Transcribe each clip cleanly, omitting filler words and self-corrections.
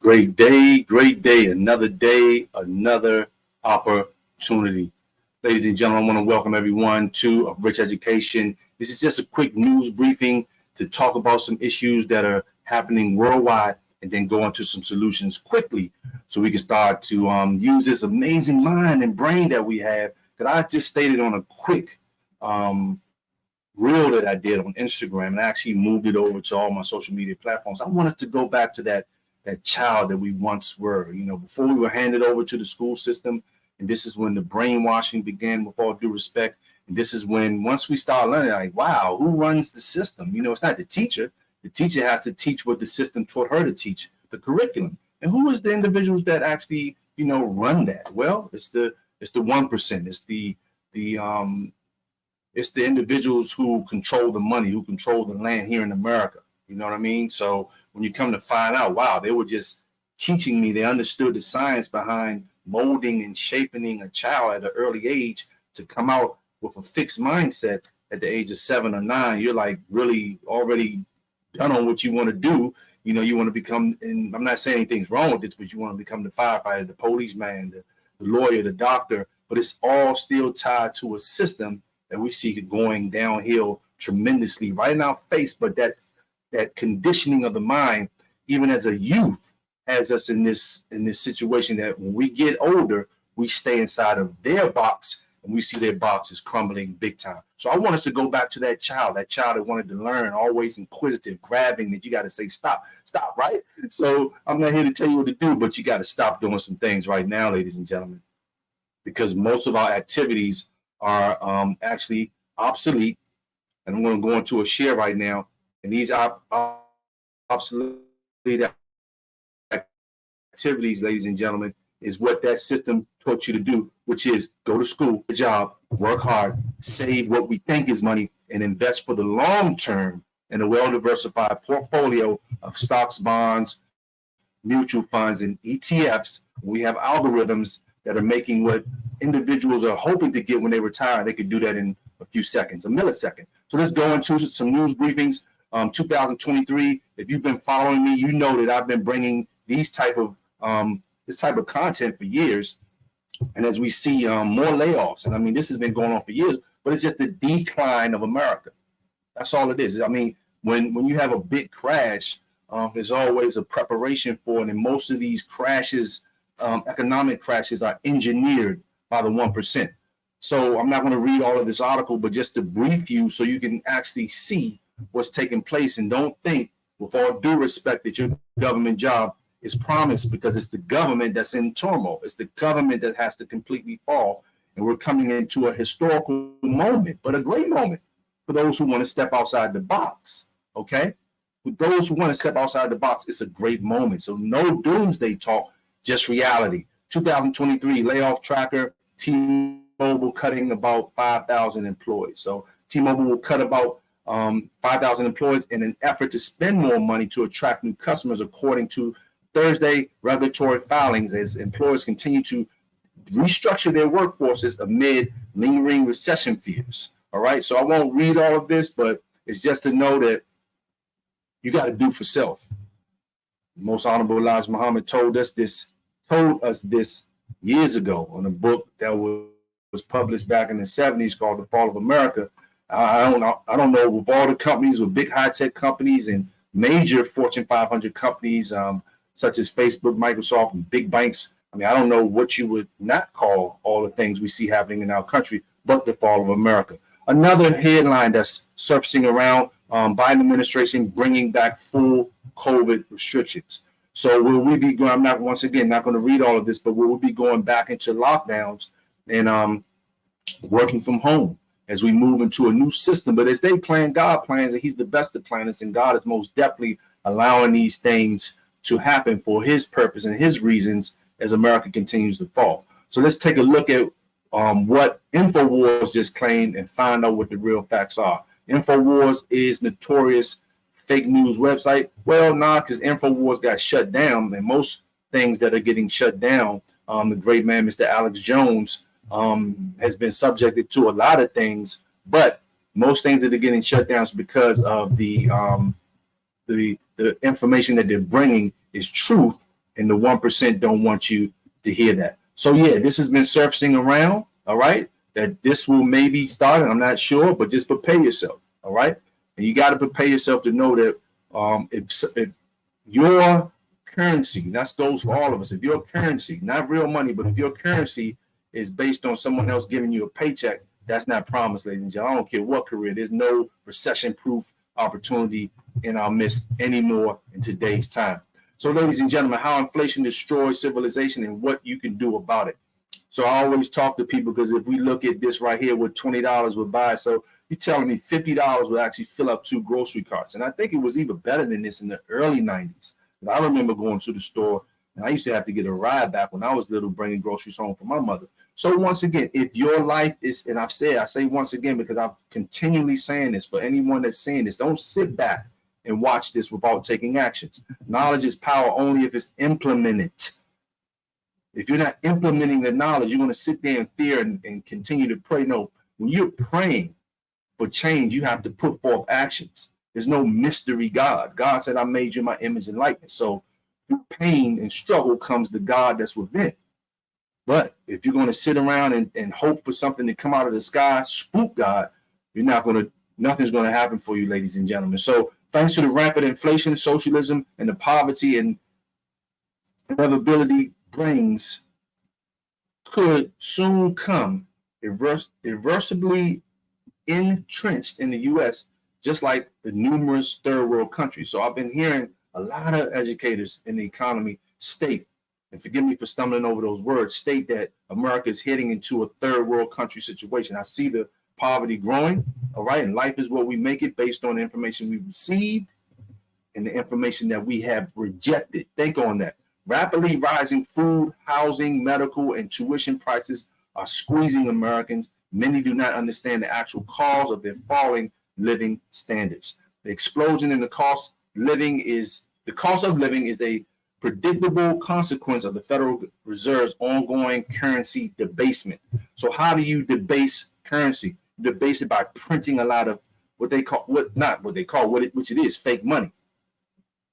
Great day, another day, another opportunity. Ladies and gentlemen, I want to welcome everyone to A Rich Education. This is just a quick news briefing to talk about some issues that are happening worldwide and then go into some solutions quickly so we can start to use this amazing mind and brain that we have. Because I just stated on a quick reel that I did on Instagram and I actually moved it over to all my social media platforms. I want us to go back to that child that we once were, before we were handed over to the school system. And this is when the brainwashing began, with all due respect. And this is when, once we start learning, like, wow, who runs the system? It's not the teacher. The teacher has to teach what the system taught her to teach, the curriculum. And who is the individuals that actually, run that? Well, it's the 1%. It's the individuals who control the money, who control the land here in America. You know what I mean? So when you come to find out, wow, they were just teaching me, they understood the science behind molding and shaping a child at an early age to come out with a fixed mindset at the age of 7 or 9. You're like really already done on what you want to do. You want to become, and I'm not saying anything's wrong with this, but you want to become the firefighter, the policeman, the lawyer, the doctor, but it's all still tied to a system that we see going downhill tremendously right in our face. But that conditioning of the mind, even as a youth, has us in this situation that when we get older, we stay inside of their box and we see their box is crumbling big time. So I want us to go back to that child that wanted to learn, always inquisitive, grabbing, that you got to say, stop, right? So I'm not here to tell you what to do, but you got to stop doing some things right now, ladies and gentlemen, because most of our activities are actually obsolete. And I'm going to go into a share right now. And these obsolete activities, ladies and gentlemen, is what that system taught you to do, which is go to school, a job, work hard, save what we think is money, and invest for the long term in a well-diversified portfolio of stocks, bonds, mutual funds, and ETFs. We have algorithms that are making what individuals are hoping to get when they retire. They could do that in a few seconds, a millisecond. So let's go into some news briefings. 2023. If you've been following me, you know that I've been bringing this type of content for years. And as we see more layoffs, and I mean, this has been going on for years, but it's just the decline of America. That's all it is. I mean, when you have a big crash, there's always a preparation for it. And most of these crashes, economic crashes, are engineered by the 1%. So I'm not going to read all of this article, but just to brief you so you can actually see what's taking place. And don't think, with all due respect, that your government job is promised, because it's the government that's in turmoil. It's the government that has to completely fall. And we're coming into a historical moment, but a great moment for those who want to step outside the box. Okay? For those who want to step outside the box, it's a great moment. So no doomsday talk, just reality. 2023 layoff tracker, T-Mobile cutting about 5,000 employees. So T-Mobile will cut about 5,000 employees in an effort to spend more money to attract new customers, according to Thursday regulatory filings, as employers continue to restructure their workforces amid lingering recession fears. All right, so I won't read all of this, but it's just to know that you got to do for self. Most Honorable Elijah Muhammad told us this years ago on a book that was published back in the 70s called The Fall of America. I don't know, with all the companies, with big high-tech companies and major Fortune 500 companies, such as Facebook, Microsoft, and big banks. I mean, I don't know what you would not call all the things we see happening in our country, but the fall of America. Another headline that's surfacing around, Biden administration bringing back full COVID restrictions. So will we be going, I'm not, once again, not going to read all of this, but we'll be going back into lockdowns and working from home as we move into a new system. But as they plan, God plans, and he's the best of planners, and God is most definitely allowing these things to happen for his purpose and his reasons as America continues to fall. So let's take a look at what InfoWars just claimed and find out what the real facts are. InfoWars is notorious fake news website. Well, because InfoWars got shut down, and most things that are getting shut down, the great man, Mr. Alex Jones, has been subjected to a lot of things, but most things that are getting shut down is because of the information that they're bringing is truth and the 1% don't want you to hear that. So yeah, this has been surfacing around, all right, that this will maybe start, and I'm not sure, but just prepare yourself, all right? And you got to prepare yourself to know that if your currency, and that goes for all of us, if your currency, not real money, but if your currency is based on someone else giving you a paycheck, that's not promised, ladies and gentlemen. I don't care what career. There's no recession-proof opportunity in our midst anymore in today's time. So, ladies and gentlemen, how inflation destroys civilization and what you can do about it. So I always talk to people, because if we look at this right here, with $20 would buy, so you're telling me $50 would actually fill up 2 grocery carts. And I think it was even better than this in the early 90s. I remember going to the store, and I used to have to get a ride back when I was little, bringing groceries home for my mother. So once again, if your life is, and I say once again, because I'm continually saying this for anyone that's saying this, don't sit back and watch this without taking actions. Knowledge is power only if it's implemented. If you're not implementing the knowledge, you're going to sit there in fear and continue to pray. No, when you're praying for change, you have to put forth actions. There's no mystery God. God said, I made you in my image and likeness. So through pain and struggle comes the God that's within. But if you're going to sit around and hope for something to come out of the sky, spook God, nothing's going to happen for you, ladies and gentlemen. So thanks to the rampant inflation, socialism, and the poverty and inevitability brings, could soon come irreversibly entrenched in the U.S., just like the numerous third world countries. So I've been hearing a lot of educators in the economy state, and forgive me for stumbling over those words, state that America is heading into a third world country situation. I see the poverty growing, all right, and life is what we make it based on the information we received and the information that we have rejected. Think on that. Rapidly rising food, housing, medical, and tuition prices are squeezing Americans. Many do not understand the actual cause of their falling living standards. The explosion in the cost of living is a predictable consequence of the Federal Reserve's ongoing currency debasement. So how do you debase currency? You debase it by printing a lot of which it is, fake money.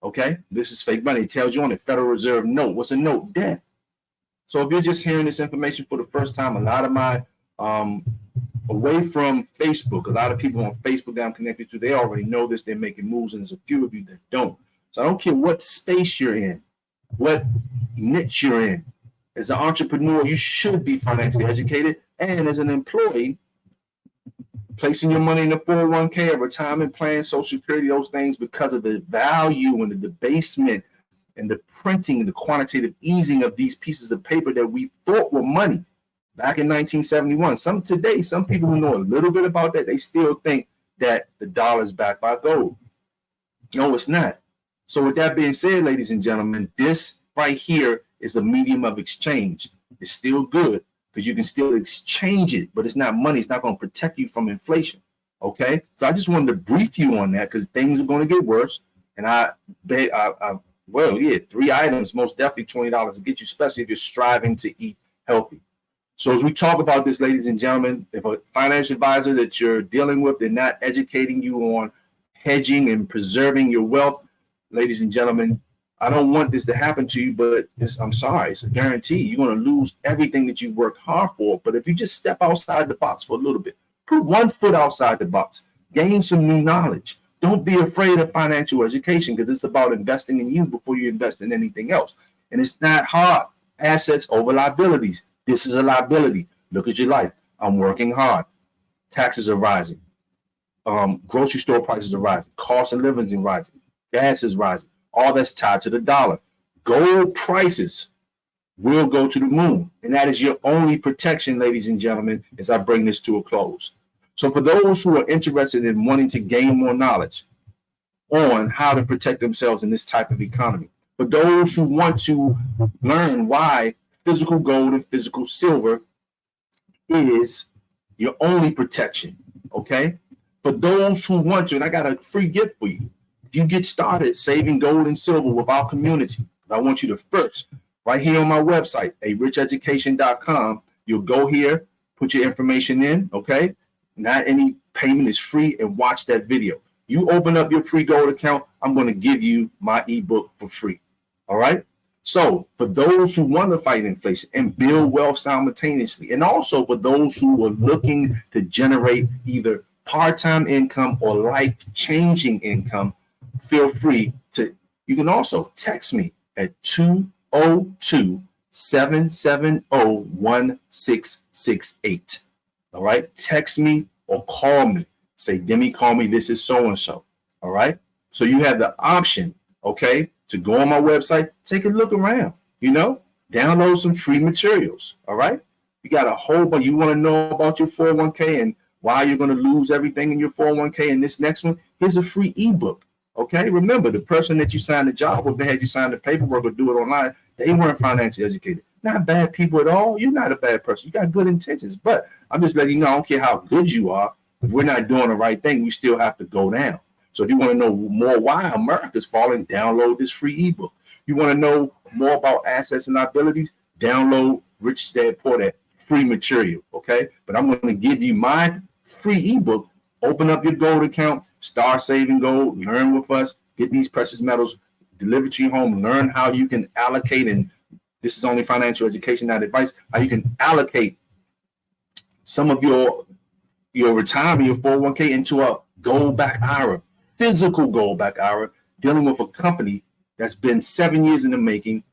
Okay, this is fake money. It tells you on the Federal Reserve note. What's a note? Debt. So if you're just hearing this information for the first time, a lot of my away from Facebook, a lot of people on Facebook that I'm connected to, they already know this. They're making moves, and there's a few of you that don't. So I don't care what space you're in, what niche you're in. As an entrepreneur, you should be financially educated, and as an employee, placing your money in the 401k, a retirement plan, Social Security, those things, because of the value and the debasement and the printing and the quantitative easing of these pieces of paper that we thought were money back in 1971. Some people who know a little bit about that, they still think that the dollar is backed by gold. No, it's not. So with that being said, ladies and gentlemen, this right here is a medium of exchange. It's still good, because you can still exchange it, but it's not money. It's not going to protect you from inflation. Okay, so I just wanted to brief you on that, because things are going to get worse. And 3 items, most definitely $20 to get you, especially if you're striving to eat healthy. So as we talk about this, ladies and gentlemen, if a financial advisor that you're dealing with, they're not educating you on hedging and preserving your wealth, ladies and gentlemen, I don't want this to happen to you, but I'm sorry, it's a guarantee. You're going to lose everything that you worked hard for. But if you just step outside the box for a little bit, put one foot outside the box, gain some new knowledge. Don't be afraid of financial education, because it's about investing in you before you invest in anything else. And it's not hard. Assets over liabilities. This is a liability. Look at your life. I'm working hard. Taxes are rising. Grocery store prices are rising. Cost of living is rising. Gas is rising. All that's tied to the dollar. Gold prices will go to the moon. And that is your only protection, ladies and gentlemen, as I bring this to a close. So for those who are interested in wanting to gain more knowledge on how to protect themselves in this type of economy, for those who want to learn why physical gold and physical silver is your only protection, okay? For those who want to, and I got a free gift for you. If you get started saving gold and silver with our community, I want you to first, right here on my website, aricheducation.com, you'll go here, put your information in, okay? Not any payment is free, and watch that video. You open up your free gold account, I'm going to give you my ebook for free, all right? So for those who want to fight inflation and build wealth simultaneously, and also for those who are looking to generate either part-time income or life-changing income, feel free to, you can also text me at 202-770-1668. All right. Text me or call me. Say, Demi, call me. This is so-and-so. All right. So you have the option, okay, to go on my website, take a look around, download some free materials. All right. You got a whole bunch. You want to know about your 401k and why you're going to lose everything in your 401k in this next one? Here's a free ebook. Okay. Remember, the person that you signed the job with, they had you sign the paperwork or do it online. They weren't financially educated. Not bad people at all. You're not a bad person. You got good intentions. But I'm just letting you know, I don't care how good you are. If we're not doing the right thing, we still have to go down. So if you want to know more why America's falling, download this free ebook. You want to know more about assets and liabilities, download Rich Dad Poor Dad free material. Okay. But I'm going to give you my free ebook. Open up your gold account, start saving gold, learn with us, get these precious metals delivered to your home, learn how you can allocate, and this is only financial education, not advice, how you can allocate some of your retirement, your 401k into a gold back IRA, physical gold back IRA, dealing with a company that's been 7 years in the making,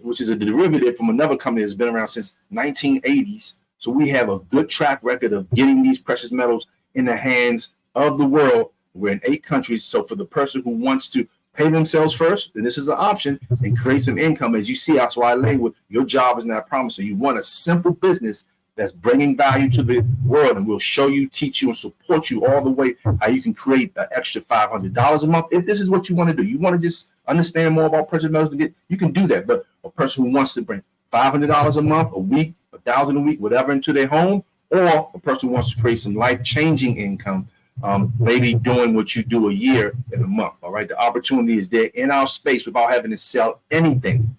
which is a derivative from another company that's been around since 1980s. So we have a good track record of getting these precious metals in the hands of the world. We're in 8 countries. So for the person who wants to pay themselves first, and this is an option, and create some income, as you see, that's why I lay with your job is not promised. So you want a simple business that's bringing value to the world, and we'll show you, teach you, and support you all the way how you can create an extra $500 a month. If this is what you want to do, you want to just understand more about precious metals, you can do that. But a person who wants to bring $500 a month, a week, $1,000 a week, whatever, into their home, or a person who wants to create some life-changing income, maybe doing what you do a year in a month. All right. The opportunity is there in our space without having to sell anything.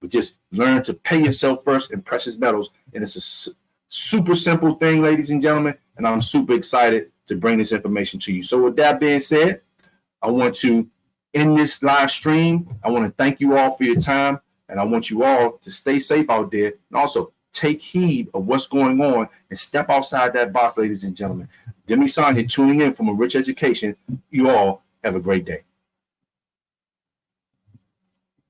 But just learn to pay yourself first in precious metals. And it's a super simple thing, ladies and gentlemen. And I'm super excited to bring this information to you. So with that being said, I want to end this live stream. I want to thank you all for your time. And I want you all to stay safe out there. And also take heed of what's going on and step outside that box, ladies and gentlemen. Demi Sonia tuning in from A Rich Education. You all have a great day.